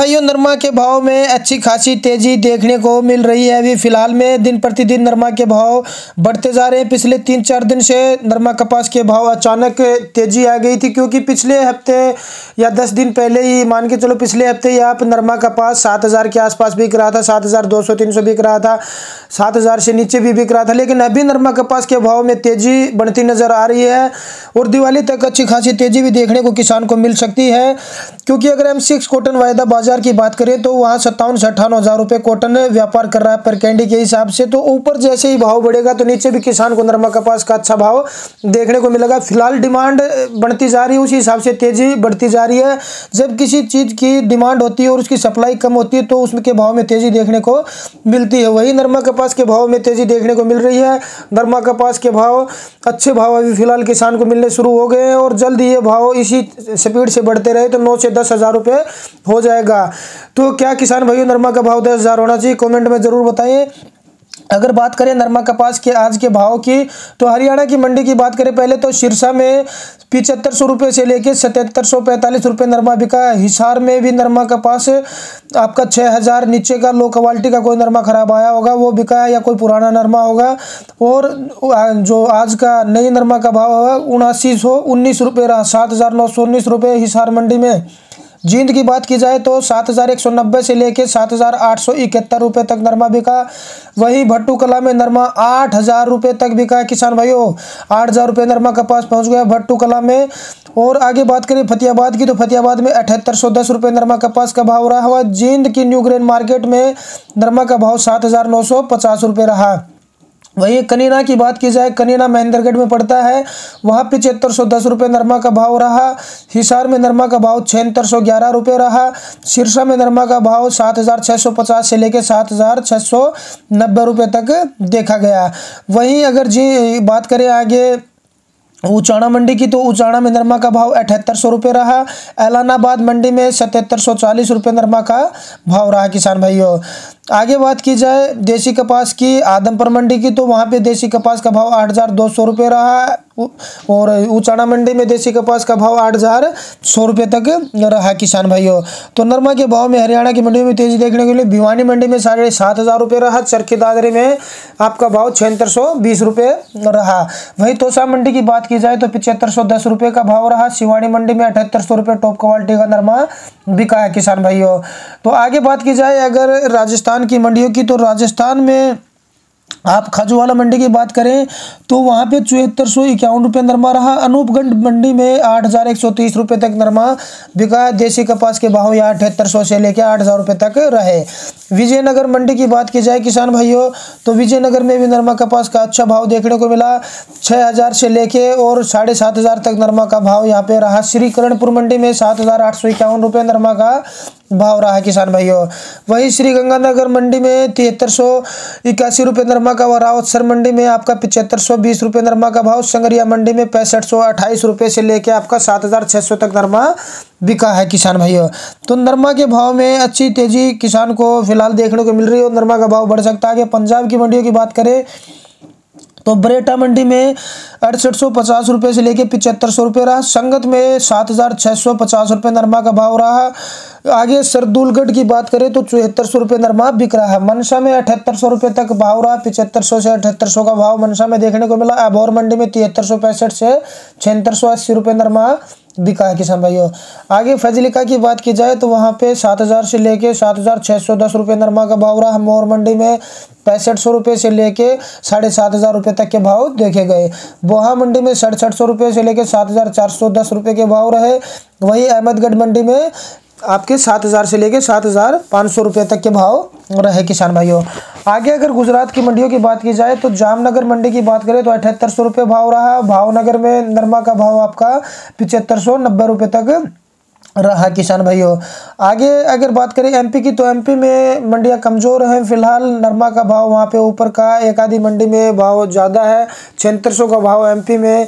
भाइयों, नरमा के भाव में अच्छी खासी तेजी देखने को मिल रही है। अभी फिलहाल में दिन प्रतिदिन नरमा के भाव बढ़ते जा रहे हैं। पिछले 3-4 दिन से नरमा कपास के भाव अचानक तेजी आ गई थी, क्योंकि पिछले हफ्ते या 10 दिन पहले ही मान के चलो, पिछले हफ्ते ही आप नरमा कपास 7,000 के आसपास बिक रहा था, 7,200-300 बिक रहा था, 7,000 से नीचे भी बिक रहा था। लेकिन अभी नरमा कपास के भाव में तेजी बढ़ती नजर आ रही है और दिवाली तक अच्छी खासी तेजी भी देखने को किसान को मिल सकती है। क्योंकि अगर M6 कॉटन वायदा बाजार की बात करें तो वहाँ 57 से 58 हज़ार रुपये कॉटन व्यापार कर रहा है पर कैंडी के हिसाब से। तो ऊपर जैसे ही भाव बढ़ेगा तो नीचे भी किसान को नरमा कपास का अच्छा भाव देखने को मिलेगा। फिलहाल डिमांड बढ़ती जा रही है, उसी हिसाब से तेजी बढ़ती जा रही है। जब किसी चीज़ की डिमांड होती है और उसकी सप्लाई कम होती है तो उसके भाव में तेजी देखने को मिलती है। वही नरमा कपास के भाव में तेजी देखने को मिल रही है। नरमा कपास के भाव अच्छे भाव अभी फिलहाल किसान को मिलने शुरू हो गए हैं और जल्द ये भाव इसी स्पीड से बढ़ते रहे तो 9 से 10 हज़ार रुपये हो जाएगा। तो क्या किसान भाइयों नरमा का भाव 10,000 होना चाहिए? कमेंट में ज़रूर बताइए। अगर बात करें नरमा कपास के आज के भाव की तो हरियाणा की मंडी की बात करें पहले तो सिरसा में 7500 रुपये से लेकर 7745 रुपये नरमा बिका। हिसार में भी नरमा कपास आपका 6,000 नीचे का लो क्वालिटी का कोई नरमा खराब आया होगा वो बिका है या कोई पुराना नरमा होगा। और जो आज का नई नरमा का भाव होगा 7919 रुपये रहा, 7,919 रुपये हिसार मंडी में। जींद की बात की जाए तो 7,190 से लेकर 7,871 रुपये तक नरमा बिका। वही भट्टू कला में नरमा 8,000 रुपये तक बिका है किसान भाइयों। 8,000 रुपये नरमा कपास पहुंच गया भट्टू कला में। और आगे बात करें फतेहाबाद की तो फतेहाबाद में 7,810 रुपये नरमा कपास का भाव रहा हुआ। जींद की न्यू ग्रेन मार्केट में नरमा का भाव 7,950 रुपये रहा। वहीं कनीना की बात की जाए, कनीना महेंद्रगढ़ में पड़ता है, वहाँ 7510 रुपये नरमा का भाव रहा। हिसार में नरमा का भाव 7611 रुपये रहा। सिरसा में नरमा का भाव 7,650 से लेकर 7,690 रुपये तक देखा गया। वहीं अगर जी बात करें आगे उचाना मंडी की तो उचाना में नरमा का भाव 7,800 रुपये रहा। एलानाबाद मंडी में 7,740 रुपये नरमा का भाव रहा किसान भाइयों। आगे बात की जाए देसी कपास की आदमपुर मंडी की तो वहाँ पे देसी कपास का भाव 8,200 रुपये रहा और उचाना मंडी में देसी कपास का भाव 8,100 रुपये तक रहा किसान भाइयों। तो नरमा के भाव में हरियाणा की मंडी में तेजी देखने के लिए भिवानी मंडी में 7,500 रुपये रहा। चरखी दादरी में आपका भाव 7,620 रुपये रहा। वहीं तोसा मंडी की बात की जाए तो 7,510 रुपये का भाव रहा। शिवानी मंडी में 7,800 रुपये टॉप क्वालिटी का नरमा बिका है किसान भाइयों। तो आगे बात की जाए अगर राजस्थान की मंडियों की तो राजस्थान में आप खाजूवाला मंडी की बात करें तो वहाँ पे 7,451 रुपये नरमा रहा। अनूपगढ़ मंडी में 8,130 रुपये तक नरमा बिका। देसी कपास के भाव यहाँ 7,800 से लेकर 8,000 रुपये तक रहे। विजयनगर मंडी की बात की जाए किसान भाइयों तो विजयनगर में भी नरमा कपास का अच्छा भाव देखने को मिला। 6,000 से लेके और 7,500 तक नरमा का भाव यहाँ पे रहा। श्री करणपुर मंडी में 7,851 रुपये नरमा का भाव रहा किसान भाइयों। वहीं श्री गंगानगर मंडी में 7,381 रुपये नरमा का भाव। रावतसर मंडी में आपका 7,520 रुपये नरमा का भाव। संगरिया मंडी में 6,528 रुपये से लेके आपका 7,600 तक नरमा बिका है किसान भाइयों। तो नरमा के भाव में अच्छी तेजी किसान को फिलहाल देखने को मिल रही है और नरमा का भाव बढ़ सकता है। आगे पंजाब की मंडियों की बात करें तो बरेटा मंडी में 6,850 रुपये से लेके 7,500 रुपये रहा। संगत में 7,650 रुपये नरमा का भाव रहा। आगे सरदुलगढ़ की बात करें तो 7,400 रुपये नरमा बिक रहा है। मनसा में 7,800 रुपये तक भाव रहा। 7,500 से 7,800 का भाव मनसा में देखने को मिला। अबोहर मंडी में 7,365 से 7,680 रुपये नरमा बिका है किसान भाइयों। आगे फजलिका की बात की जाए तो वहाँ पे 7,000 से लेके 7,610 रुपये नरमा का भाव रहा। मोर मंडी में 6,500 रुपये से लेके 7,500 रुपये तक के भाव देखे गए। बोहा मंडी में 7,500 रुपये से लेके 7,410 रुपये के भाव रहे। वहीं अहमदगढ़ मंडी में आपके 7,000 से लेके 7,500 रुपये तक के भाव रहे किसान भाइयों। आगे अगर गुजरात की मंडियों की बात की जाए तो जामनगर मंडी की बात करें तो 7,800 रुपये भाव रहा। भावनगर में नरमा का भाव आपका 7,590 रुपये तक रहा किसान भाइयों। आगे अगर बात करें एमपी की तो एमपी में मंडियां कमज़ोर हैं फिलहाल। नरमा का भाव वहां पे ऊपर का एक आधी मंडी में भाव ज़्यादा है। 7,600 का भाव एमपी में